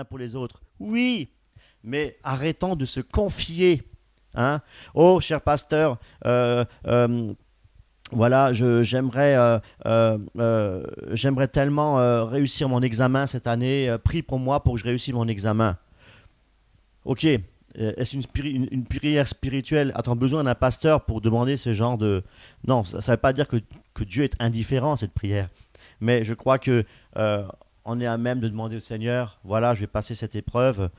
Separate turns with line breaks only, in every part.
uns pour les autres. Oui, mais arrêtons de se confier. Hein. Oh, cher pasteur, voilà, j'aimerais tellement réussir mon examen cette année. Prie pour moi pour que je réussisse mon examen. Ok, est-ce une prière spirituelle? A-t-on besoin d'un pasteur pour demander ce genre de... Non, ça ne veut pas dire que Dieu est indifférent à cette prière. Mais je crois que on est à même de demander au Seigneur, voilà, je vais passer cette épreuve,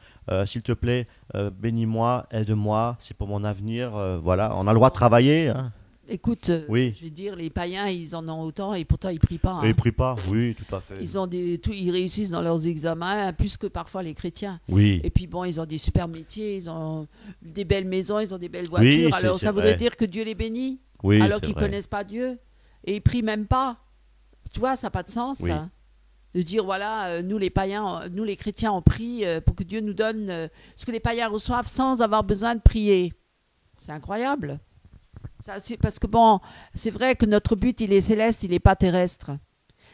s'il te plaît, bénis-moi, aide-moi, c'est pour mon avenir, voilà, on a le droit de travailler. Hein.
Écoute,
Oui.
je vais dire, les païens, ils en ont autant et pourtant ils prient pas.
Et
Hein.
il prie pas, oui, tout à fait.
Ils réussissent dans leurs examens plus que parfois les chrétiens.
Oui,
Et puis bon, ils ont des super métiers, ils ont des belles maisons, ils ont des belles
oui,
voitures. Alors
c'est
ça voudrait
vrai.
dire que Dieu les bénit,
Oui,
alors
c'est
qu'ils
vrai.
connaissent pas Dieu et ils prient même pas. Tu vois, ça n'a pas de sens.
Oui.
Ça. De dire voilà, nous les païens, nous les chrétiens, on prie pour que Dieu nous donne ce que les païens reçoivent sans avoir besoin de prier. C'est incroyable. Ça, c'est parce que bon, c'est vrai que notre but il est céleste, il n'est pas terrestre.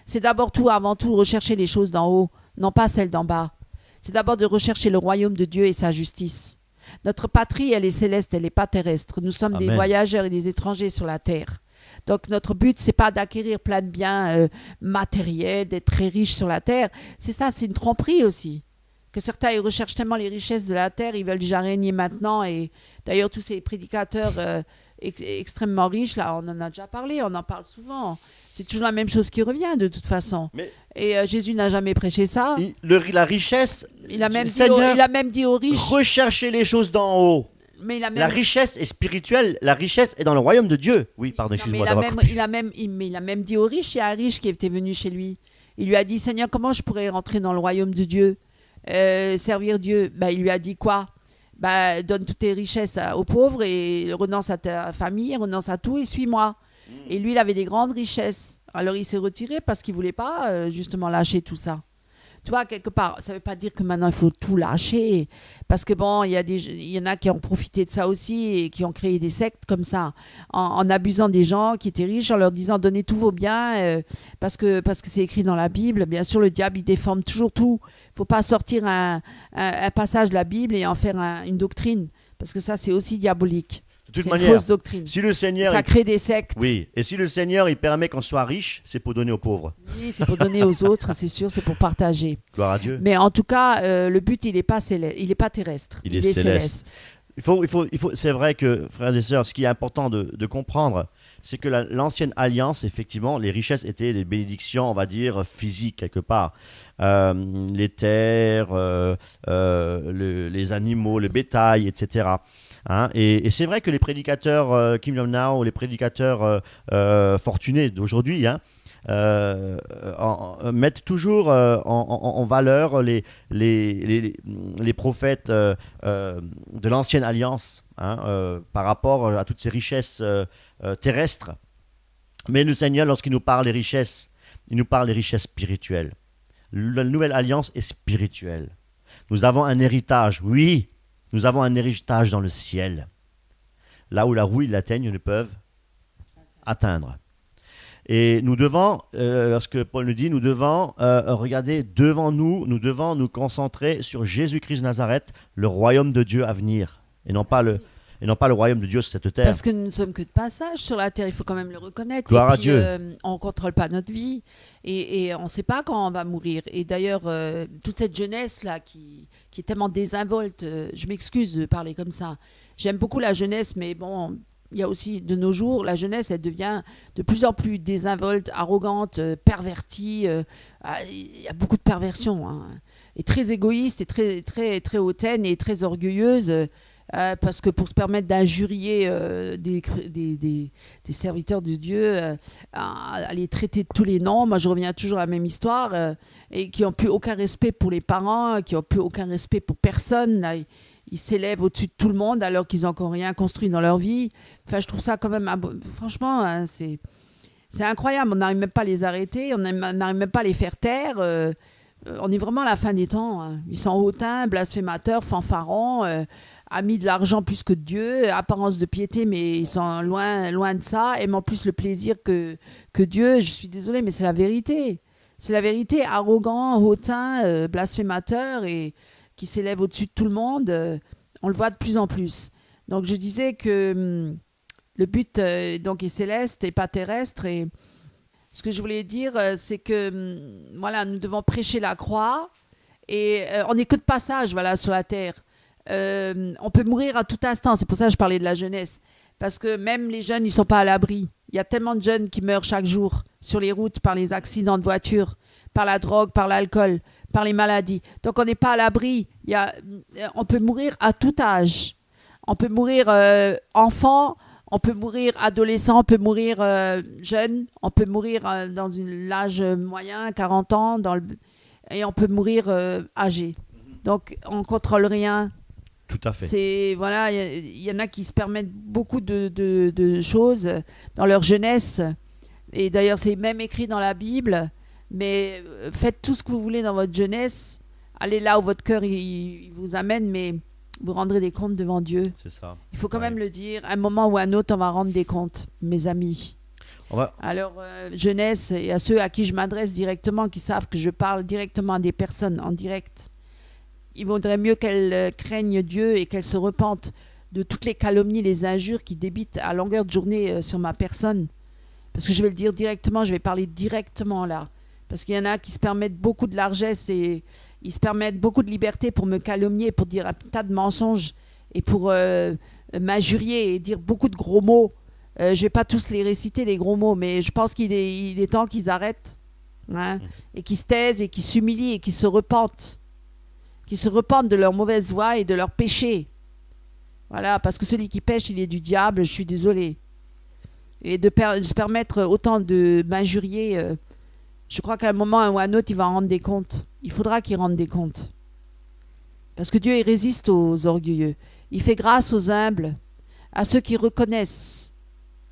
C'est d'abord tout, avant tout, rechercher les choses d'en haut, non pas celles d'en bas. C'est d'abord de rechercher le royaume de Dieu et sa justice. Notre patrie, elle est céleste, elle n'est pas terrestre. Nous sommes des
Amen.
voyageurs et des étrangers sur la terre. Donc notre but, c'est pas d'acquérir plein de biens matériels, d'être très riche sur la terre. C'est ça, c'est une tromperie aussi. Que certains ils recherchent tellement les richesses de la terre, ils veulent déjà régner maintenant. Et d'ailleurs, tous ces prédicateurs extrêmement riches, là, on en a déjà parlé, on en parle souvent. C'est toujours la même chose qui revient de toute façon.
Mais
Et Jésus n'a jamais prêché ça.
la richesse,
Il a même,
Seigneur,
il a même dit aux riches.
recherchez les choses d'en haut.
Mais il a même,
La richesse est spirituelle, la richesse est dans le royaume de Dieu. Oui, pardon,
non, mais
excuse-moi
il a
d'avoir
même,
coupé.
il a même dit aux riches, il y a un riche qui était venu chez lui. Il lui a dit, Seigneur, comment je pourrais rentrer dans le royaume de Dieu, servir Dieu? Ben, il lui a dit quoi? Ben, donne toutes tes richesses aux pauvres et renonce à ta famille, renonce à tout et suis-moi. Et lui, il avait des grandes richesses. Alors, il s'est retiré parce qu'il ne voulait pas justement lâcher tout ça. Tu vois, quelque part, ça ne veut pas dire que maintenant il faut tout lâcher. Parce que bon, il y en a qui ont profité de ça aussi et qui ont créé des sectes comme ça, en abusant des gens qui étaient riches, en leur disant donnez tous vos biens, parce que c'est écrit dans la Bible. Bien sûr, le diable, il déforme toujours tout. Il ne faut pas sortir un passage de la Bible et en faire une doctrine. Parce que ça, c'est aussi diabolique.
De toute
C'est une
manière,
fausse doctrine.
si le Seigneur,
Ça crée des sectes.
oui, et si le Seigneur il permet qu'on soit riche, c'est pour donner aux pauvres.
Oui, c'est pour donner aux autres, c'est sûr, c'est pour partager.
Gloire à Dieu.
Mais en tout cas, le but, il n'est pas, il est pas terrestre.
Il est céleste. C'est vrai que, frères et sœurs, ce qui est important de comprendre, c'est que l'ancienne alliance, effectivement, les richesses étaient des bénédictions, on va dire, physiques, quelque part. Les terres, les animaux, le bétail, etc. Hein, et c'est vrai que les prédicateurs Kim Jong-un ou les prédicateurs fortunés d'aujourd'hui, hein, mettent toujours en valeur les prophètes de l'ancienne alliance, hein, par rapport à toutes ces richesses terrestres. Mais le Seigneur, lorsqu'il nous parle des richesses, il nous parle des richesses spirituelles. La nouvelle alliance est spirituelle. Nous avons un héritage, oui, nous avons un héritage dans le ciel, là où la rouille et la teigne ne peuvent atteindre. Et nous devons, lorsque Paul nous dit, nous devons regarder devant nous, nous devons nous concentrer sur Jésus-Christ de Nazareth, le royaume de Dieu à venir, et non pas le royaume de Dieu sur cette terre.
Parce que nous ne sommes que de passage sur la terre, il faut quand même le reconnaître.
Gloire
et
à
puis,
Dieu.
On ne contrôle pas notre vie et on ne sait pas quand on va mourir. Et d'ailleurs, toute cette jeunesse-là qui est tellement désinvolte, je m'excuse de parler comme ça. J'aime beaucoup la jeunesse, mais bon, il y a aussi de nos jours, la jeunesse, elle devient de plus en plus désinvolte, arrogante, pervertie. Il y a beaucoup de perversion, hein, et très égoïste, et très, très, très hautaine et très orgueilleuse. Parce que pour se permettre d'injurier des serviteurs de Dieu, à les traiter de tous les noms, moi je reviens toujours à la même histoire, et qui n'ont plus aucun respect pour les parents, qui n'ont plus aucun respect pour personne. Là, ils s'élèvent au-dessus de tout le monde alors qu'ils n'ont encore rien construit dans leur vie. Enfin, je trouve ça quand même, franchement, hein, c'est incroyable. On n'arrive même pas à les arrêter, on n'arrive même pas à les faire taire. On est vraiment à la fin des temps, hein. Ils sont hautains, blasphémateurs, fanfarons, amis de l'argent plus que de Dieu, apparence de piété, mais ils sont loin de ça, aiment en plus le plaisir que Dieu. Je suis désolée, mais c'est la vérité. C'est la vérité, arrogant, hautain, blasphémateur et qui s'élève au-dessus de tout le monde. On le voit de plus en plus. Donc je disais que le but donc est céleste et pas terrestre. Et ce que je voulais dire, c'est que voilà, nous devons prêcher la croix. Et on n'est que de passage voilà, sur la terre. On peut mourir à tout instant. C'est pour ça que je parlais de la jeunesse. Parce que même les jeunes, ils ne sont pas à l'abri. Il y a tellement de jeunes qui meurent chaque jour sur les routes par les accidents de voiture, par la drogue, par l'alcool, par les maladies. Donc on n'est pas à l'abri. On peut mourir à tout âge. On peut mourir enfant, on peut mourir adolescent, on peut mourir jeune, on peut mourir dans l'âge moyen, 40 ans, et on peut mourir âgé. Donc on ne contrôle rien.
Tout à fait.
Voilà, il y en a qui se permettent beaucoup de choses dans leur jeunesse. Et d'ailleurs, c'est même écrit dans la Bible. Mais faites tout ce que vous voulez dans votre jeunesse. Allez là où votre cœur il vous amène, mais vous rendrez des comptes devant Dieu.
C'est ça.
Il faut quand même le dire. À un moment ou à un autre, on va rendre des comptes, mes amis.
Ouais.
Alors, jeunesse, et à ceux à qui je m'adresse directement, qui savent que je parle directement à des personnes en direct, il vaudrait mieux qu'elles craignent Dieu et qu'elles se repentent de toutes les calomnies, les injures qui débitent à longueur de journée sur ma personne. Parce que je vais le dire directement, je vais parler directement là. Parce qu'il y en a qui se permettent beaucoup de largesse et ils se permettent beaucoup de liberté pour me calomnier, pour dire un tas de mensonges et pour m'injurier et dire beaucoup de gros mots. Je ne vais pas tous les réciter, les gros mots, mais je pense qu'il est temps qu'ils arrêtent. Hein, et qu'ils se taisent et qu'ils s'humilient et qu'ils se repentent. Qu'ils se repentent de leur mauvaise voie et de leur péché. Voilà, parce que celui qui pêche, il est du diable, je suis désolée. Et de se permettre autant de m'injurier, je crois qu'à un moment ou à un autre, il va rendre des comptes. Il faudra qu'il rende des comptes. Parce que Dieu, il résiste aux orgueilleux. Il fait grâce aux humbles, à ceux qui reconnaissent,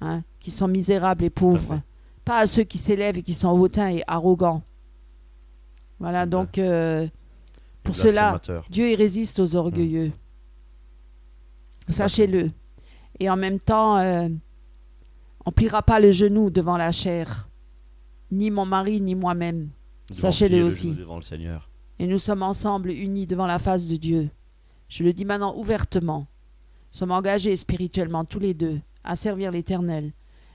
hein, qui sont misérables et pauvres. Pas à ceux qui s'élèvent et qui sont hautains et arrogants. Voilà, donc... pour cela, Dieu il résiste aux orgueilleux. Sachez-le. Et en même temps, on ne pliera pas le genou devant la chair. Ni mon mari, ni moi-même. Sachez-le aussi.
Devant le Seigneur.
Et nous sommes ensemble unis devant la face de Dieu. Je le dis maintenant ouvertement. Nous sommes engagés spirituellement tous les deux à servir l'Éternel.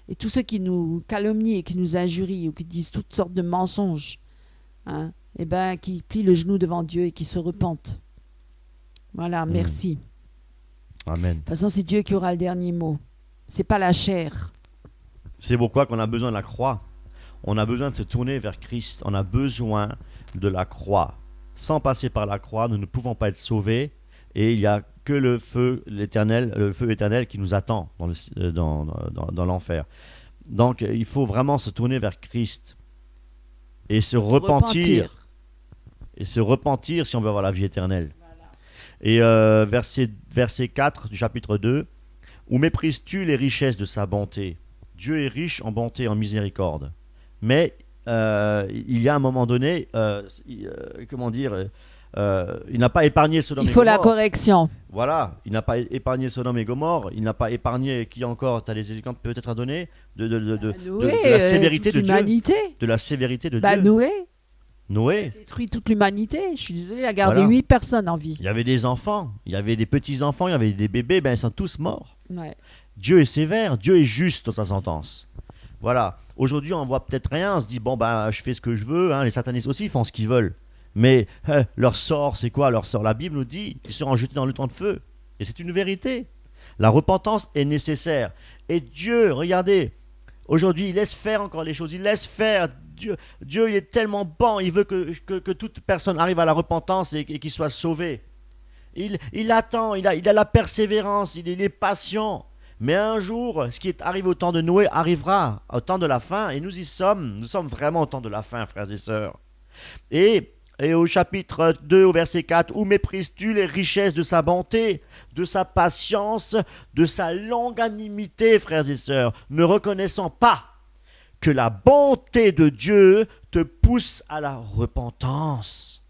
Et tous ceux qui nous calomnient et qui nous injurient ou qui disent toutes sortes de mensonges, hein, eh ben, qui plient le genou devant Dieu et qui se repentent. Voilà, merci.
Amen.
De toute façon, c'est Dieu qui aura le dernier mot. C'est pas la chair.
C'est pourquoi qu'on a besoin de la croix. On a besoin de se tourner vers Christ. On a besoin de la croix. Sans passer par la croix, nous ne pouvons pas être sauvés. Et il n'y a que le feu éternel qui nous attend dans l'enfer. Donc, il faut vraiment se tourner vers Christ. Et se repentir. Et se repentir si on veut avoir la vie éternelle. Voilà. Et verset 4 du chapitre 2. Où méprises-tu les richesses de sa bonté? Dieu est riche en bonté, en miséricorde. Mais il y a un moment donné, il n'a pas épargné Sodome et Gomorrhe.
Il faut la correction.
Voilà, il n'a pas épargné Sodome et Gomorrhe. Il n'a pas épargné, qui encore, tu as des exemples peut-être à donner, de la sévérité de Dieu. De la sévérité de Dieu. Noé.
Il a détruit toute l'humanité. Je suis désolé, il a gardé 8 personnes en vie.
Il y avait des enfants, il y avait des petits-enfants, il y avait des bébés, ils sont tous morts.
Ouais.
Dieu est sévère, Dieu est juste dans sa sentence. Voilà. Aujourd'hui, on voit peut-être rien, on se dit, je fais ce que je veux, hein, les satanistes aussi font ce qu'ils veulent. Mais leur sort, c'est quoi leur sort? La Bible nous dit qu'ils seront jetés dans le temps de feu. Et c'est une vérité. La repentance est nécessaire. Et Dieu, regardez, aujourd'hui, il laisse faire encore les choses. Il laisse faire. Dieu, il est tellement bon. Il veut que toute personne arrive à la repentance et qu'il soit sauvé. Il attend, il a la persévérance, il est patient. Mais un jour, ce qui est arrivé au temps de Noé arrivera au temps de la fin. Et nous y sommes. Nous sommes vraiment au temps de la fin, frères et sœurs. Et au chapitre 2, au verset 4, « Où méprises-tu les richesses de sa bonté, de sa patience, de sa longanimité, frères et sœurs, ne reconnaissant pas que la bonté de Dieu te pousse à la repentance. »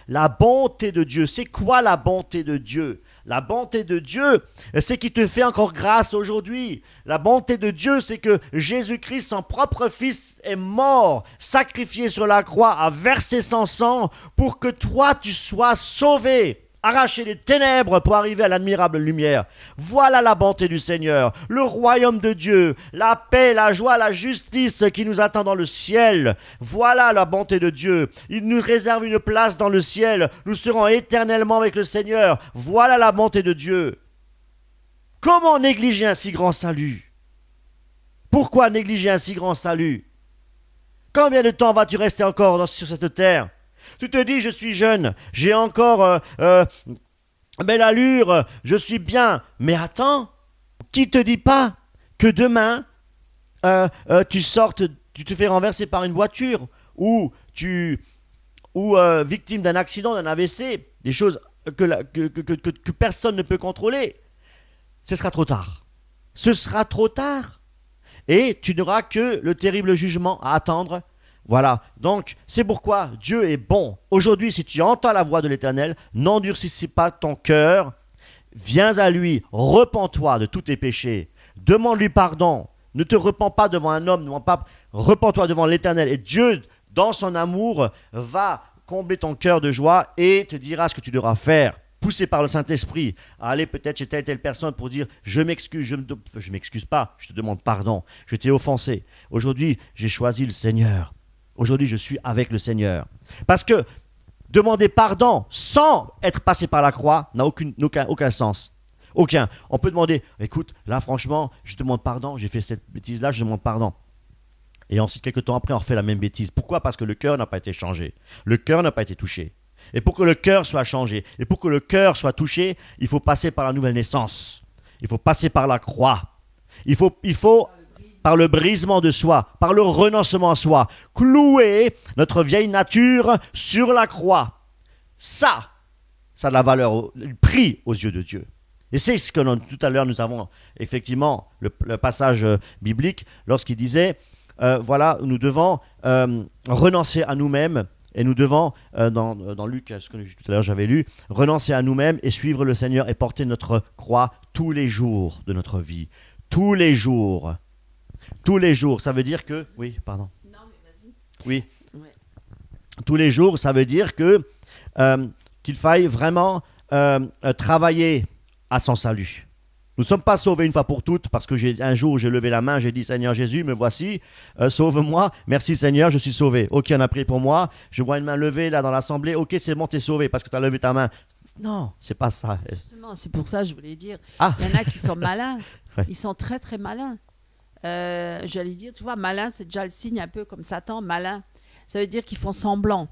La bonté de Dieu, c'est quoi la bonté de Dieu? La bonté de Dieu, c'est qu'il te fait encore grâce aujourd'hui. La bonté de Dieu, c'est que Jésus-Christ, son propre Fils, est mort, sacrifié sur la croix, a versé son sang pour que toi, tu sois sauvé. Arracher les ténèbres pour arriver à l'admirable lumière. Voilà la bonté du Seigneur, le royaume de Dieu, la paix, la joie, la justice qui nous attend dans le ciel. Voilà la bonté de Dieu. Il nous réserve une place dans le ciel. Nous serons éternellement avec le Seigneur. Voilà la bonté de Dieu. Comment négliger un si grand salut? Pourquoi négliger un si grand salut? Combien de temps vas-tu rester encore sur cette terre? Tu te dis, je suis jeune, j'ai encore belle allure, je suis bien. Mais attends, qui te dit pas que demain, tu te fais renverser par une voiture ou victime d'un accident, d'un AVC, des choses que personne ne peut contrôler. Ce sera trop tard. Ce sera trop tard. Et tu n'auras que le terrible jugement à attendre. Voilà, donc c'est pourquoi Dieu est bon. Aujourd'hui, si tu entends la voix de l'Éternel, n'endurcis pas ton cœur, viens à lui, repens-toi de tous tes péchés, demande-lui pardon, ne te repens pas devant un homme, repens-toi devant l'Éternel. Et Dieu, dans son amour, va combler ton cœur de joie et te dira ce que tu devras faire. Poussé par le Saint-Esprit à aller peut-être chez telle personne pour dire « je m'excuse, je m'excuse pas, je te demande pardon, je t'ai offensé. Aujourd'hui, j'ai choisi le Seigneur. Aujourd'hui, je suis avec le Seigneur. » Parce que demander pardon sans être passé par la croix n'a aucun sens. Aucun. On peut demander « écoute, là franchement, je demande pardon, j'ai fait cette bêtise-là, je demande pardon. » Et ensuite, quelques temps après, on refait la même bêtise. Pourquoi? Parce que le cœur n'a pas été changé. Le cœur n'a pas été touché. Et pour que le cœur soit changé, et pour que le cœur soit touché, il faut passer par la nouvelle naissance. Il faut passer par la croix. Il faut par le brisement de soi, par le renoncement à soi, clouer notre vieille nature sur la croix. Ça a de la valeur, le prix aux yeux de Dieu. Et c'est ce que tout à l'heure nous avons effectivement le passage biblique lorsqu'il disait, voilà, nous devons renoncer à nous-mêmes. Et nous devons, dans Luc, ce que tout à l'heure j'avais lu, renoncer à nous-mêmes et suivre le Seigneur et porter notre croix tous les jours de notre vie. Tous les jours. Tous les jours, ça veut dire que... Oui, pardon.
Non, mais vas-y.
Oui.
Ouais.
Tous les jours, ça veut dire qu'il faille vraiment travailler à son salut. Nous ne sommes pas sauvés une fois pour toutes parce que un jour j'ai levé la main, j'ai dit Seigneur Jésus, me voici, sauve-moi, merci Seigneur, je suis sauvé. Ok, on a prié pour moi, je vois une main levée là dans l'assemblée, ok c'est bon, t'es sauvé parce que tu as levé ta main. Non, c'est pas ça.
Justement, c'est pour ça que je voulais dire,
Ah.
il y en a qui sont malins,
Ouais.
ils sont très très malins. J'allais dire, tu vois, malin c'est déjà le signe un peu comme Satan, malin. Ça veut dire qu'ils font semblant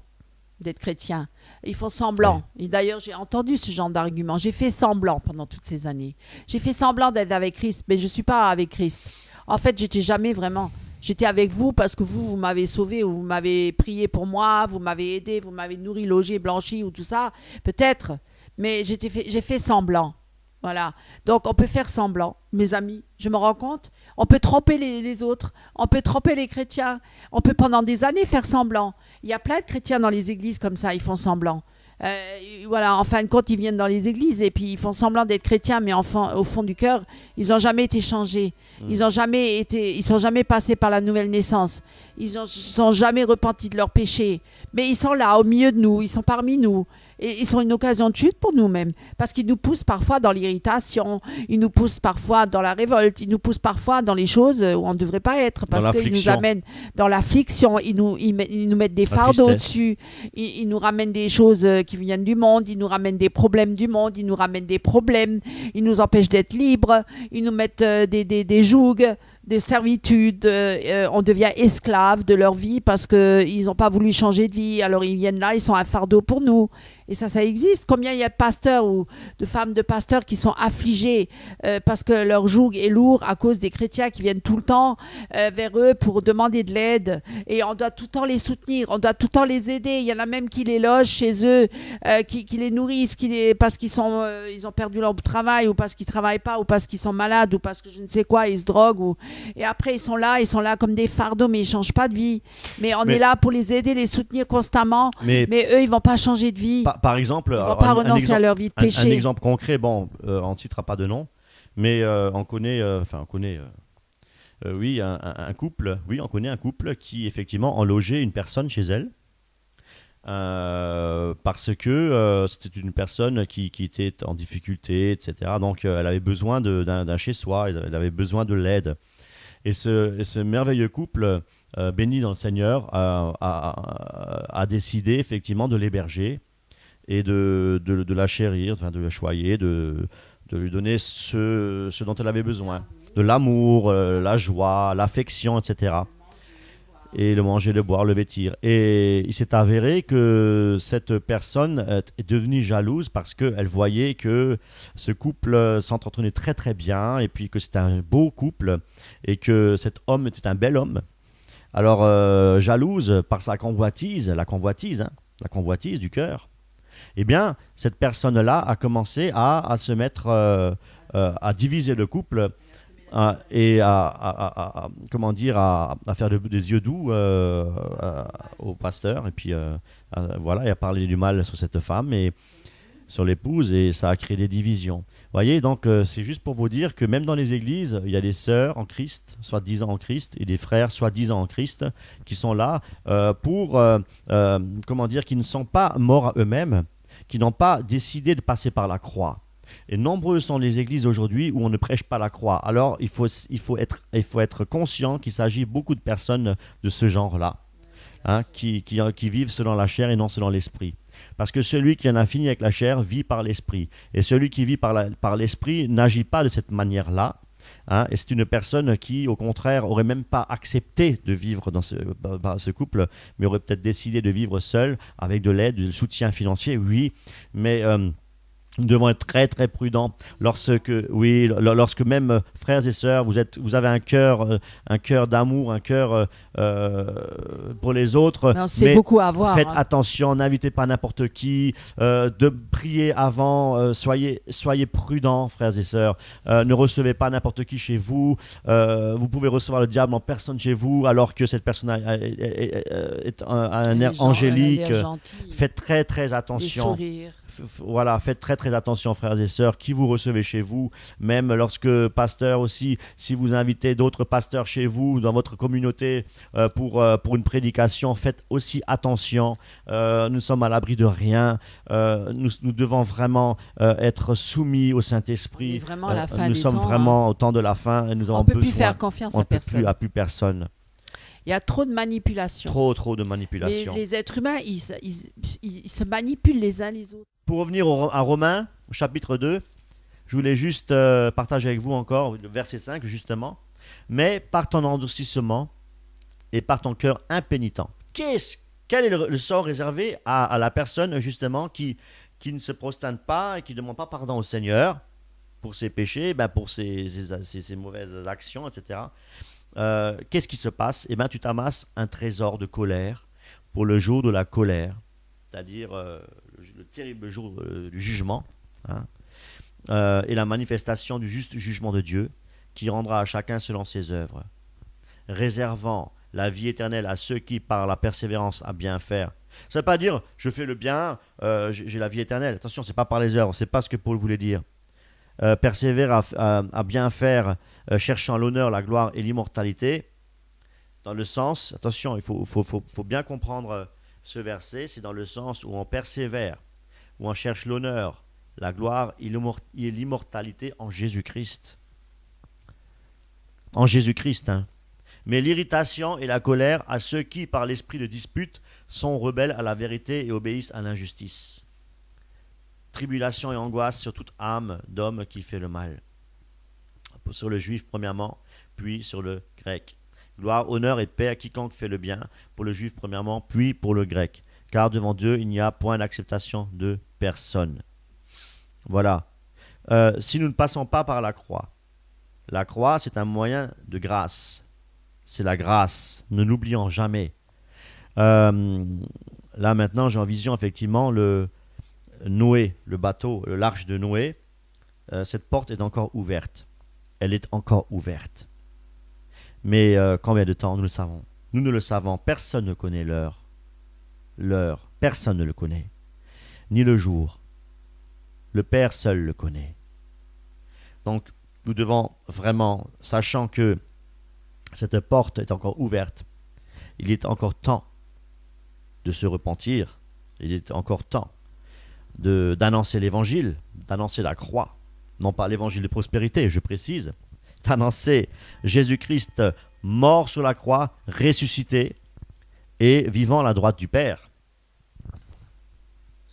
d'être chrétiens. Ils font semblant. Et d'ailleurs, j'ai entendu ce genre d'argument. J'ai fait semblant pendant toutes ces années. J'ai fait semblant d'être avec Christ, mais je ne suis pas avec Christ. En fait, j'étais jamais vraiment. J'étais avec vous parce que vous m'avez sauvé, ou vous m'avez prié pour moi, vous m'avez aidé, vous m'avez nourri, logé, blanchi, ou tout ça. Peut-être. Mais j'ai fait semblant. Voilà. Donc, on peut faire semblant, mes amis. Je me rends compte. On peut tromper les autres. On peut tromper les chrétiens. On peut pendant des années faire semblant. Il y a plein de chrétiens dans les églises comme ça, ils font semblant. Voilà, en fin de compte, ils viennent dans les églises et puis ils font semblant d'être chrétiens, mais enfin, au fond du cœur, ils n'ont jamais été changés. Ils sont jamais passés par la nouvelle naissance. Ils sont jamais repentis de leurs péchés. Mais ils sont là, au milieu de nous, ils sont parmi nous. Et ils sont une occasion de chute pour nous-mêmes, parce qu'ils nous poussent parfois dans l'irritation, ils nous poussent parfois dans la révolte, ils nous poussent parfois dans les choses où on ne devrait pas être, parce qu'ils nous amènent dans l'affliction, ils nous mettent des fardeaux au-dessus, ils nous ramènent des choses qui viennent du monde, ils nous ramènent des problèmes du monde, ils nous ramènent des problèmes, ils nous empêchent d'être libres, ils nous mettent des jougs, des servitudes, on devient esclave de leur vie parce qu'ils n'ont pas voulu changer de vie, alors ils viennent là, ils sont un fardeau pour nous. Et ça existe. Combien il y a de pasteurs ou de femmes de pasteurs qui sont affligés parce que leur joug est lourd à cause des chrétiens qui viennent tout le temps vers eux pour demander de l'aide. Et on doit tout le temps les soutenir, on doit tout le temps les aider. Il y en a même qui les logent chez eux, qui les nourrissent, parce qu'ils ils ont perdu leur travail, ou parce qu'ils ne travaillent pas, ou parce qu'ils sont malades, ou parce que je ne sais quoi, ils se droguent. Et après, ils sont là comme des fardeaux, mais ils changent pas de vie. Mais on
Mais-
est là pour les aider, les soutenir constamment.
Mais
Mais eux, ils vont pas changer de vie.
par exemple,
Ils vont
alors,
pas renoncer à leur vie de
un
péché.
exemple concret, bon, on ne citera pas de nom, mais oui, un couple, oui, on connaît un couple qui effectivement ont logé une personne chez elle. Parce que c'était une personne qui était en difficulté, etc. Donc elle avait besoin d'un chez-soi, elle avait besoin de l'aide. Et ce merveilleux couple, béni dans le Seigneur, a décidé effectivement de l'héberger et de la chérir, enfin, de la choyer, de lui donner ce dont elle avait besoin. De l'amour, la joie, l'affection, etc. Et le manger, le boire, le vêtir. Et il s'est avéré que cette personne est devenue jalouse parce qu'elle voyait que ce couple s'entretenait très très bien et puis que c'était un beau couple et que cet homme était un bel homme. Alors, jalouse par sa convoitise, la convoitise, hein, la convoitise du cœur, eh bien, cette personne-là a commencé à se mettre à diviser le couple et comment dire, à faire des yeux doux au pasteur et puis voilà, et à parler du mal sur cette femme et sur l'épouse et ça a créé des divisions. Vous voyez, donc c'est juste pour vous dire que même dans les églises, il y a des sœurs en Christ, soi-disant en Christ, et des frères soi-disant en Christ qui sont là pour, comment dire, qui ne sont pas morts à eux-mêmes, qui n'ont pas décidé de passer par la croix. Et nombreuses sont les églises aujourd'hui où on ne prêche pas la croix. Alors, il faut être conscient qu'il s'agit beaucoup de personnes de ce genre-là, hein, qui vivent selon la chair et non selon l'esprit. Parce que celui qui en a fini avec la chair vit par l'esprit. Et celui qui vit par l'esprit n'agit pas de cette manière-là. Hein, et c'est une personne qui, au contraire, aurait même pas accepté de vivre dans ce couple, mais aurait peut-être décidé de vivre seul, avec de l'aide, du soutien financier, oui, mais nous devons être très très prudents lorsque même frères et sœurs, vous avez un cœur d'amour, un cœur pour les autres.
Mais on se fait beaucoup avoir.
Faites
Hein.
attention, n'invitez pas n'importe qui, de prier avant, soyez prudents, frères et sœurs. Ne recevez pas n'importe qui chez vous. Vous pouvez recevoir le diable en personne chez vous, alors que cette personne a un air angélique. Faites très très attention. Voilà, faites très très attention, frères et sœurs, qui vous recevez chez vous, même lorsque pasteur aussi, si vous invitez d'autres pasteurs chez vous, dans votre communauté, pour une prédication, faites aussi attention. Nous sommes à l'abri de rien. Nous devons vraiment être soumis au Saint-Esprit. Nous sommes vraiment au temps de la fin et nous avons besoin.
On ne peut plus faire confiance à personne.
On ne peut plus à plus personne.
Il y a trop de manipulation.
Trop de manipulation.
Les êtres humains, ils se manipulent les uns les autres.
Pour revenir à Romains, au chapitre 2, je voulais juste partager avec vous encore le verset 5, justement. Mais par ton endurcissement et par ton cœur impénitent. Quel est le sort réservé à la personne, justement, qui ne se prosterne pas et qui ne demande pas pardon au Seigneur pour ses péchés, pour ses mauvaises actions, etc. Qu'est-ce qui se passe? Eh bien, tu t'amasses un trésor de colère pour le jour de la colère, c'est-à-dire le terrible jour du jugement, hein, et la manifestation du juste jugement de Dieu, qui rendra à chacun selon ses œuvres, réservant la vie éternelle à ceux qui, par la persévérance à bien faire. Ça ne veut pas dire je fais le bien, j'ai la vie éternelle. Attention, c'est pas par les œuvres, c'est pas ce que Paul voulait dire. Persévère à bien faire, cherchant l'honneur, la gloire et l'immortalité, dans le sens, attention, il faut bien comprendre ce verset, c'est dans le sens où on persévère, où on cherche l'honneur, la gloire et l'immortalité en Jésus-Christ. En Jésus-Christ, hein. Mais l'irritation et la colère à ceux qui, par l'esprit de dispute, sont rebelles à la vérité et obéissent à l'injustice. Tribulation et angoisse sur toute âme d'homme qui fait le mal. Sur le juif premièrement, puis sur le grec. Gloire, honneur et paix à quiconque fait le bien, pour le juif premièrement, puis pour le grec. Car devant Dieu, il n'y a point d'acceptation de personne. Voilà. Si nous ne passons pas par la croix c'est un moyen de grâce. C'est la grâce. Ne l'oublions jamais. Là maintenant, j'ai en vision effectivement Noé, le bateau, l'arche de Noé. Cette porte est encore ouverte. Elle est encore ouverte. Mais combien de temps, nous le savons. Nous ne le savons, personne ne connaît l'heure. L'heure, personne ne le connaît. Ni le jour. Le Père seul le connaît. Donc, nous devons vraiment, sachant que cette porte est encore ouverte, il est encore temps de se repentir, il est encore temps d'annoncer l'évangile, d'annoncer la croix, non pas l'évangile de prospérité, je précise, d'annoncer Jésus-Christ mort sur la croix, ressuscité et vivant à la droite du Père.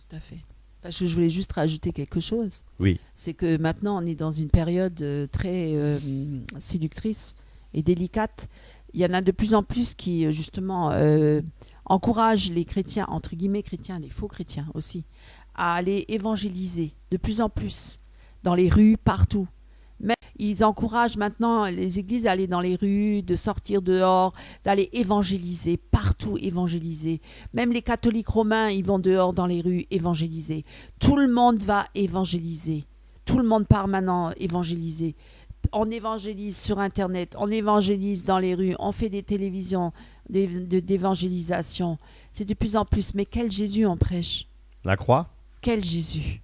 Tout à fait. Parce que je voulais juste rajouter quelque chose.
Oui.
C'est que maintenant, on est dans une période très séductrice et délicate. Il y en a de plus en plus qui, justement, encouragent les chrétiens, entre guillemets chrétiens, les faux chrétiens aussi, à aller évangéliser de plus en plus dans les rues, partout. Mais ils encouragent maintenant les églises à aller dans les rues, de sortir dehors, d'aller évangéliser, partout évangéliser. Même les catholiques romains, ils vont dehors dans les rues évangéliser. Tout le monde va évangéliser. Tout le monde part maintenant évangéliser. On évangélise sur Internet, on évangélise dans les rues, on fait des télévisions d'évangélisation. C'est de plus en plus. Mais quel Jésus on prêche?
La croix?
Quel Jésus?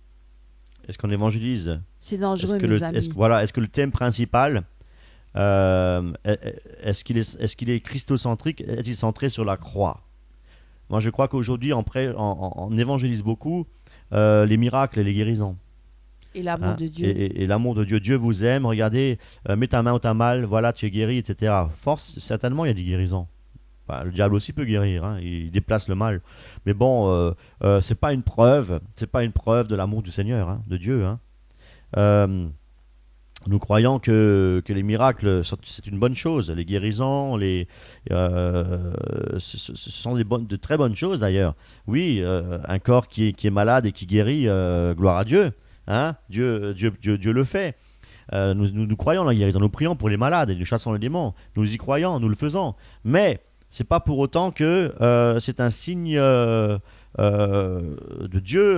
Est-ce qu'on évangélise?
C'est dangereux, mes amis.
Est-ce que le thème principal, est-ce qu'il est christocentrique? Est-il centré sur la croix? Moi, je crois qu'aujourd'hui, on évangélise beaucoup les miracles et les guérisons.
Et l'amour de Dieu.
Et l'amour de Dieu. Dieu vous aime, regardez, mets ta main où t'as mal, voilà, tu es guéri, etc. Force, certainement, il y a des guérisons. Enfin, le diable aussi peut guérir, hein, il déplace le mal. Mais bon, c'est pas une preuve de l'amour du Seigneur, hein, de Dieu. Hein. Nous croyons que les miracles, c'est une bonne chose. Les guérisons, ce sont de très bonnes choses d'ailleurs. Oui, un corps qui est malade et qui guérit, gloire à Dieu. Hein, Dieu le fait. Nous croyons la guérison, nous prions pour les malades et nous chassons les démons. Nous y croyons, nous le faisons. Mais c'est pas pour autant que c'est un signe de Dieu,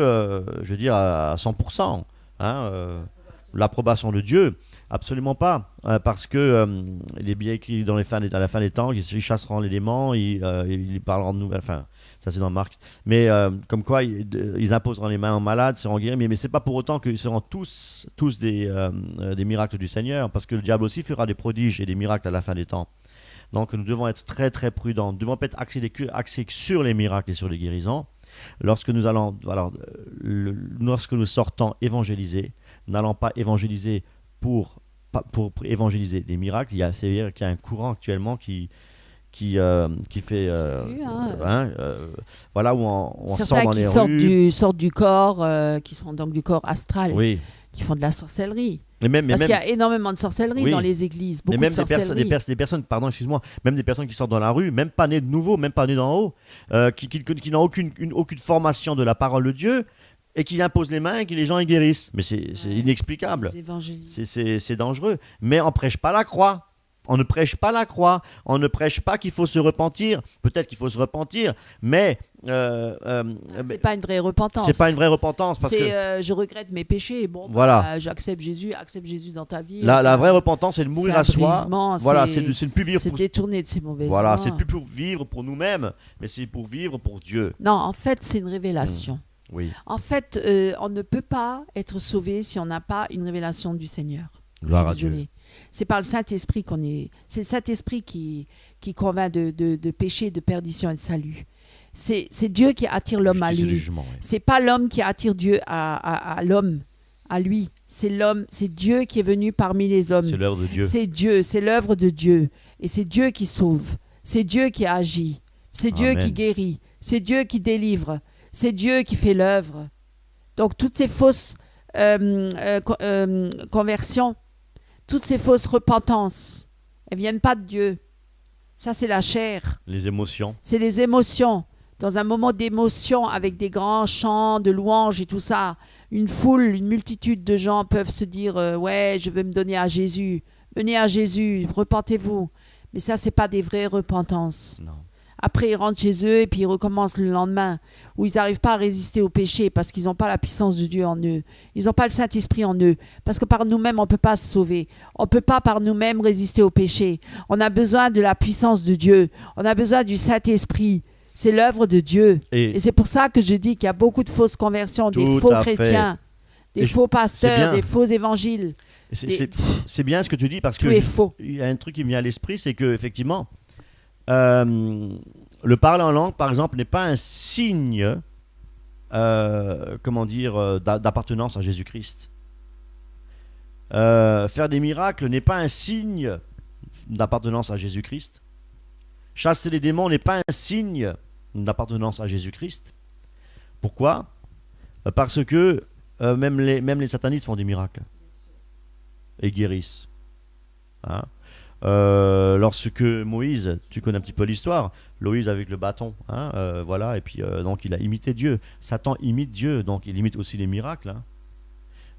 je veux dire, à 100%. Hein, l'approbation de Dieu, absolument pas. Parce que il est bien écrit à la fin des temps, ils chasseront les démons, ils parleront de nouvelles. Enfin, ça c'est dans Marc. Mais comme quoi, ils imposeront les mains aux malades, seront guéris. Mais c'est pas pour autant qu'ils seront tous des miracles du Seigneur. Parce que le diable aussi fera des prodiges et des miracles à la fin des temps. Donc nous devons être très très prudents. Nous devons pas être axés sur les miracles et sur les guérisons. Lorsque nous sortons évangéliser, nous n'allons pas évangéliser pour évangéliser des miracles. C'est-à-dire qu'il y a un courant actuellement qui fait voilà, où on sort dans les rues.
Sortent du corps, qui sont donc du corps astral,
oui,
qui font de la sorcellerie.
Parce
qu'il y a énormément de sorcellerie dans les églises, beaucoup de sorcellerie.
Des personnes, pardon, excuse-moi, même des personnes qui sortent dans la rue, même pas nées de nouveau, même pas nées d'en haut, qui n'ont aucune formation de la parole de Dieu, et qui imposent les mains et que les gens y guérissent. Mais c'est inexplicable. C'est dangereux. Mais on ne prêche pas la croix. On ne prêche pas la croix. On ne prêche pas qu'il faut se repentir. Peut-être qu'il faut se repentir, mais
c'est pas une vraie repentance.
C'est pas une vraie repentance parce que
je regrette mes péchés. Bon,
voilà.
J'accepte Jésus. Accepte Jésus dans ta vie.
La vraie repentance, c'est de mourir à soi. Voilà, c'est de plus vivre.
C'est détourner de ses mauvaises.
Voilà, c'est plus pour vivre pour nous-mêmes, mais c'est pour vivre pour Dieu.
Non, en fait, c'est une révélation.
Oui.
En fait, on ne peut pas être sauvé si on n'a pas une révélation du Seigneur.
Gloire à Dieu.
C'est par le Saint-Esprit qu'on est. C'est le Saint-Esprit qui convainc de péché, de perdition et de salut. C'est Dieu qui attire l'homme à lui.
Jugement, oui.
C'est pas l'homme qui attire Dieu à l'homme, à lui. C'est l'homme, c'est Dieu qui est venu parmi les hommes.
C'est l'œuvre de Dieu.
C'est Dieu, c'est l'œuvre de Dieu. Et c'est Dieu qui sauve. C'est Dieu qui agit. C'est Dieu
Amen.
qui guérit. C'est Dieu qui délivre. C'est Dieu qui fait l'œuvre. Donc toutes ces fausses conversions, toutes ces fausses repentances, elles ne viennent pas de Dieu. Ça, c'est la chair.
Les émotions.
C'est les émotions. Dans un moment d'émotion, avec des grands chants de louanges et tout ça, une multitude de gens peuvent se dire ouais, je veux me donner à Jésus. Venez à Jésus, repentez-vous. Mais ça, c'est pas des vraies repentances.
Non.
après ils rentrent chez eux et puis ils recommencent le lendemain, où ils n'arrivent pas à résister au péché parce qu'ils n'ont pas la puissance de Dieu en eux. Ils n'ont pas le Saint-Esprit en eux. Parce que par nous-mêmes, on ne peut pas se sauver. On ne peut pas par nous-mêmes résister au péché. On a besoin de la puissance de Dieu. On a besoin du Saint-Esprit. C'est l'œuvre de Dieu. Et c'est pour ça que je dis qu'il y a beaucoup de fausses conversions, des faux chrétiens, des faux pasteurs, des faux évangiles.
C'est bien ce que tu dis parce
tout
que
est faux.
il y a un truc qui me vient à l'esprit, c'est que effectivement, le parler en langue, par exemple, n'est pas un signe, d'appartenance à Jésus-Christ. Faire des miracles n'est pas un signe d'appartenance à Jésus-Christ. Chasser les démons n'est pas un signe d'appartenance à Jésus-Christ. Pourquoi ? Parce que même les satanistes font des miracles et guérissent. Hein? Lorsque Moïse, tu connais un petit peu l'histoire, Moïse avec le bâton, hein, voilà, et puis donc il a imité Dieu. Satan imite Dieu, donc il imite aussi les miracles. Hein.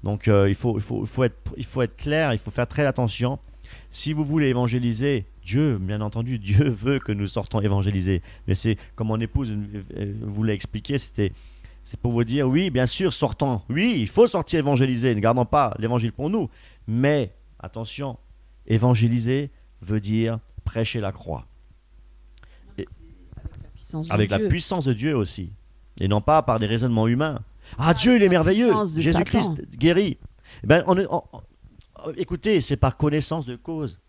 Donc il faut être clair, il faut faire très attention. Si vous voulez évangéliser, Dieu, bien entendu, Dieu veut que nous sortons évangéliser. Mais c'est comme mon épouse vous l'a expliqué, c'est pour vous dire, oui, bien sûr, sortons. Oui, il faut sortir évangéliser, ne gardons pas l'évangile pour nous. Mais, attention, évangéliser veut dire prêcher la croix. Avec la puissance de Dieu aussi. Et non pas par des raisonnements humains. Ah, Dieu, il est merveilleux. Jésus-Christ guérit. Ben, écoutez, c'est par connaissance de cause.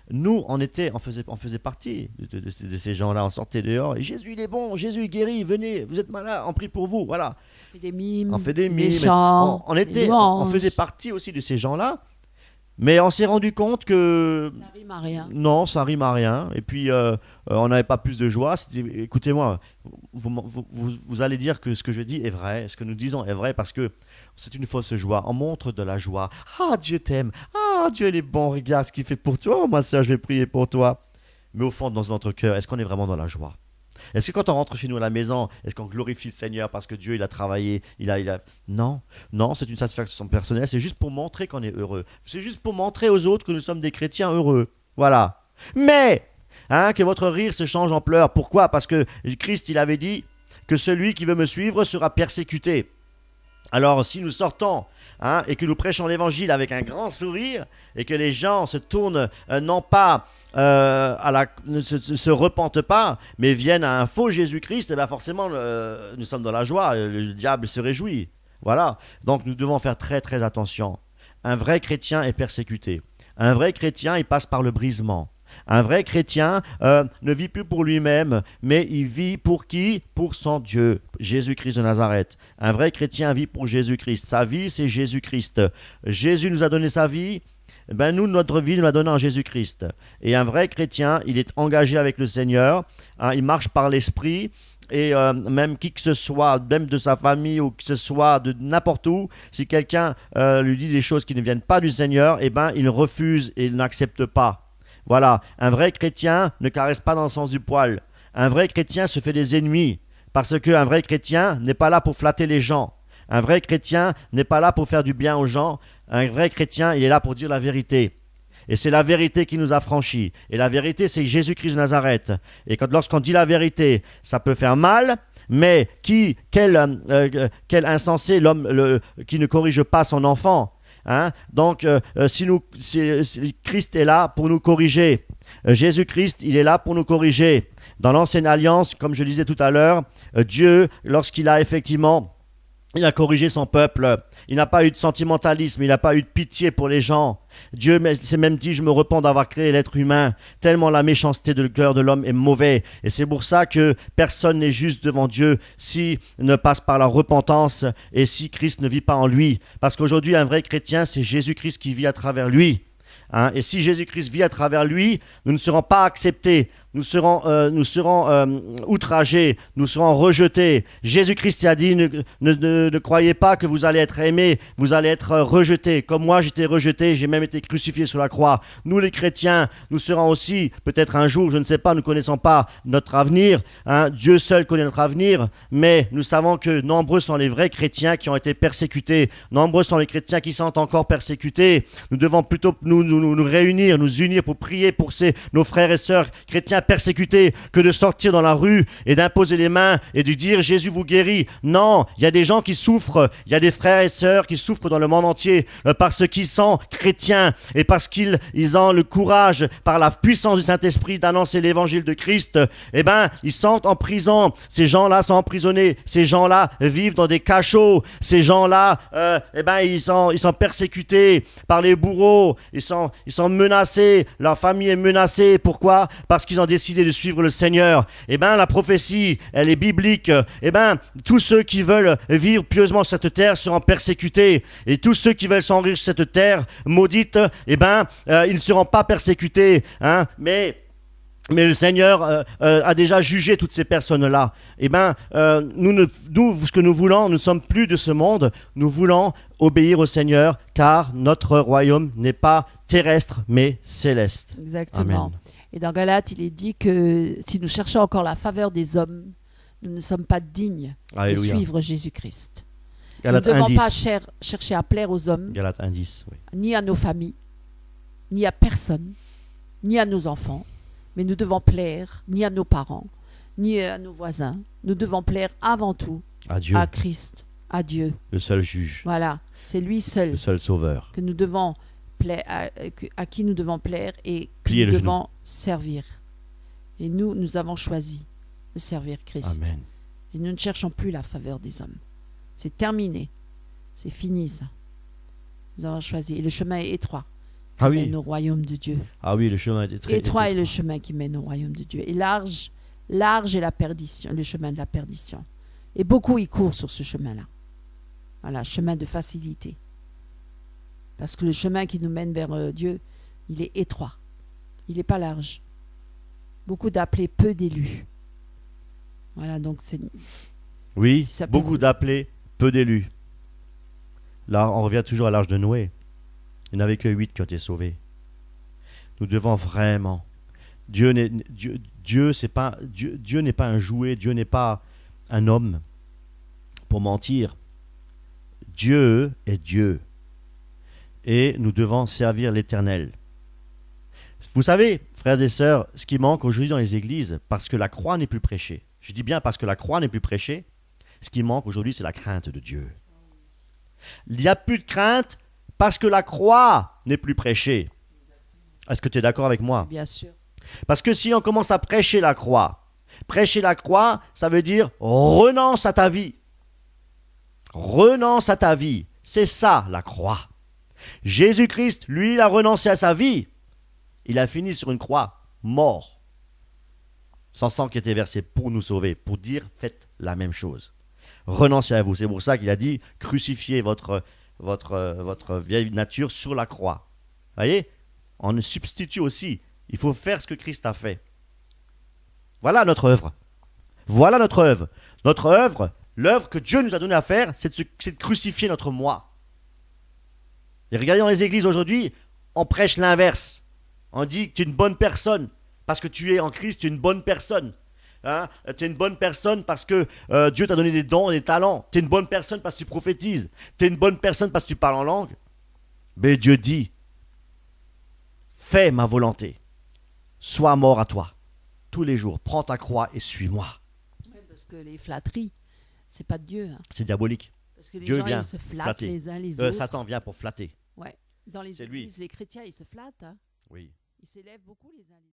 Nous, on faisait partie de ces gens-là. On sortait dehors. Et Jésus, il est bon. Jésus, il guérit. Venez, vous êtes malade. On prie pour vous. Voilà.
On fait des mimes.
Des chants. On faisait partie aussi de ces gens-là. Mais on s'est rendu compte que...
Ça rime à rien.
Non, ça rime à rien. Et puis, on n'avait pas plus de joie. Écoutez-moi, vous allez dire que ce que je dis est vrai. Ce que nous disons est vrai parce que c'est une fausse joie. On montre de la joie. Ah, Dieu t'aime. Ah, Dieu, il est bon. Regarde ce qu'il fait pour toi. Moi, ça, je vais prier pour toi. Mais au fond, dans notre cœur, est-ce qu'on est vraiment dans la joie ? Est-ce que quand on rentre chez nous à la maison, est-ce qu'on glorifie le Seigneur parce que Dieu il a travaillé, Non, c'est une satisfaction personnelle, c'est juste pour montrer qu'on est heureux. C'est juste pour montrer aux autres que nous sommes des chrétiens heureux. Voilà. Mais, que votre rire se change en pleurs. Pourquoi ? Parce que Christ, il avait dit que celui qui veut me suivre sera persécuté. Alors, si nous sortons et que nous prêchons l'évangile avec un grand sourire et que les gens se tournent non pas ne se repentent pas, mais viennent à un faux Jésus-Christ, et bien forcément, nous sommes dans la joie, le diable se réjouit. Voilà. Donc, nous devons faire très très attention. Un vrai chrétien est persécuté. Un vrai chrétien, il passe par le brisement. Un vrai chrétien ne vit plus pour lui-même, mais il vit pour qui ? Pour son Dieu, Jésus-Christ de Nazareth. Un vrai chrétien vit pour Jésus-Christ. Sa vie, c'est Jésus-Christ. Jésus nous a donné sa vie. Nous, notre vie, nous la donnons en Jésus-Christ. Et un vrai chrétien, il est engagé avec le Seigneur. Il marche par l'Esprit. Et même qui que ce soit, même de sa famille ou que ce soit de n'importe où, si quelqu'un lui dit des choses qui ne viennent pas du Seigneur, il refuse et il n'accepte pas. Voilà, un vrai chrétien ne caresse pas dans le sens du poil. Un vrai chrétien se fait des ennemis parce qu'un vrai chrétien n'est pas là pour flatter les gens. Un vrai chrétien n'est pas là pour faire du bien aux gens. Un vrai chrétien, il est là pour dire la vérité. Et c'est la vérité qui nous affranchit. Et la vérité, c'est Jésus-Christ de Nazareth. Et lorsqu'on dit la vérité, ça peut faire mal, mais quel insensé l'homme qui ne corrige pas son enfant. Donc, si Christ est là pour nous corriger. Jésus-Christ, il est là pour nous corriger. Dans l'Ancienne Alliance, comme je disais tout à l'heure, Dieu, lorsqu'il a effectivement... Il a corrigé son peuple. Il n'a pas eu de sentimentalisme. Il n'a pas eu de pitié pour les gens. Dieu s'est même dit, je me repens d'avoir créé l'être humain. Tellement la méchanceté de cœur de l'homme est mauvaise. Et c'est pour ça que personne n'est juste devant Dieu s'il ne passe par la repentance et si Christ ne vit pas en lui. Parce qu'aujourd'hui, un vrai chrétien, c'est Jésus-Christ qui vit à travers lui. Et si Jésus-Christ vit à travers lui, nous ne serons pas acceptés. Nous serons outragés, nous serons rejetés. Jésus-Christ a dit, ne croyez pas que vous allez être aimés, vous allez être rejetés. Comme moi, j'étais rejeté, j'ai même été crucifié sur la croix. Nous, les chrétiens, nous serons aussi, peut-être un jour, je ne sais pas, nous ne connaissons pas notre avenir. Dieu seul connaît notre avenir, mais nous savons que nombreux sont les vrais chrétiens qui ont été persécutés. Nombreux sont les chrétiens qui sont encore persécutés. Nous devons plutôt nous réunir, nous unir pour prier pour nos frères et sœurs chrétiens bien persécutés que de sortir dans la rue et d'imposer les mains et de dire Jésus vous guérit. Non, il y a des gens qui souffrent, il y a des frères et sœurs qui souffrent dans le monde entier parce qu'ils sont chrétiens et parce qu'ils ont le courage, par la puissance du Saint-Esprit, d'annoncer l'évangile de Christ. Eh bien, ils sont en prison. Ces gens-là sont emprisonnés. Ces gens-là vivent dans des cachots. Ces gens-là, eh ben, ils sont persécutés par les bourreaux. Ils sont menacés. Leur famille est menacée. Pourquoi? Parce qu'ils ont décidé de suivre le Seigneur. Eh bien, la prophétie, elle est biblique. Eh bien, tous ceux qui veulent vivre pieusement sur cette terre seront persécutés. Et tous ceux qui veulent s'enrichir sur cette terre maudite, eh bien, ils ne seront pas persécutés. Hein? Mais le Seigneur a déjà jugé toutes ces personnes-là. Eh bien, nous, ce que nous voulons, nous ne sommes plus de ce monde. Nous voulons obéir au Seigneur, car notre royaume n'est pas terrestre, mais céleste.
Exactement.
Amen.
Et dans Galates, il est dit que si nous cherchons encore la faveur des hommes, nous ne sommes pas dignes
Alléluia.
de suivre Jésus-Christ.
Galates
Nous ne devons
1:10.
pas chercher à plaire aux hommes,
Galates 1:10, oui.
ni à nos familles, ni à personne, ni à nos enfants, mais nous devons plaire ni à nos parents, ni à nos voisins. Nous devons plaire avant tout
À Dieu,
à Christ, à Dieu.
le seul juge,
Voilà, c'est lui seul
le seul sauveur.
que nous devons à qui nous devons plaire et que
Plier
nous
le
devons servir. Et nous avons choisi de servir Christ.
Amen.
Et nous ne cherchons plus la faveur des hommes. C'est terminé. C'est fini ça. Nous avons choisi. Et le chemin est étroit.
Ah
Qui
oui,
mène au royaume de Dieu.
ah oui, le chemin était très
Étroit est le chemin qui mène au royaume de Dieu. Et large est la perdition, le chemin de la perdition. Et beaucoup y courent sur ce chemin-là. Voilà, chemin de facilité. Parce que le chemin qui nous mène vers Dieu, il est étroit. Il n'est pas large. Beaucoup d'appelés, peu d'élus. Voilà, donc c'est...
Oui,
Si ça peut
beaucoup
vous-
d'appelés, peu d'élus. Là, on revient toujours à l'âge de Noé. Il n'y en avait que 8 qui ont été sauvés. Nous devons vraiment. Dieu n'est pas un jouet, Dieu n'est pas un homme pour mentir. Dieu est Dieu. Et nous devons servir l'Éternel. Vous savez, frères et sœurs, ce qui manque aujourd'hui dans les églises, parce que la croix n'est plus prêchée. Je dis bien parce que la croix n'est plus prêchée. Ce qui manque aujourd'hui, c'est la crainte de Dieu. Il n'y a plus de crainte parce que la croix n'est plus prêchée. Est-ce que tu es d'accord avec moi?
Bien sûr.
Parce que si on commence à prêcher la croix, ça veut dire renonce à ta vie. Renonce à ta vie. C'est ça la croix. Jésus-Christ, lui, il a renoncé à sa vie. Il a fini sur une croix, mort. Son sang qui était versé pour nous sauver, pour dire faites la même chose. Renoncez à vous. C'est pour ça qu'il a dit crucifiez votre vieille nature sur la croix. Vous voyez? On ne substitue aussi. Il faut faire ce que Christ a fait. Voilà notre œuvre. Voilà notre œuvre. Notre œuvre, l'œuvre que Dieu nous a donné à faire, c'est de crucifier notre moi. Et regardez dans les églises aujourd'hui, on prêche l'inverse. On dit que tu es une bonne personne. Parce que tu es en Christ, tu es une bonne personne. Hein? Tu es une bonne personne parce que Dieu t'a donné des dons et des talents. Tu es une bonne personne parce que tu prophétises. Tu es une bonne personne parce que tu parles en langue. Mais Dieu dit, fais ma volonté. Sois mort à toi. Tous les jours, prends ta croix et suis-moi.
Ouais, parce que les flatteries, c'est pas de Dieu. Hein.
C'est diabolique.
Parce que les
Dieu
gens,
vient
ils se flattent
flatter.
les uns les autres.
Satan vient pour flatter.
Ouais. Dans les
C'est lui.
églises, les chrétiens, ils se flattent. Hein.
Oui.
Ils s'élèvent beaucoup les uns les autres.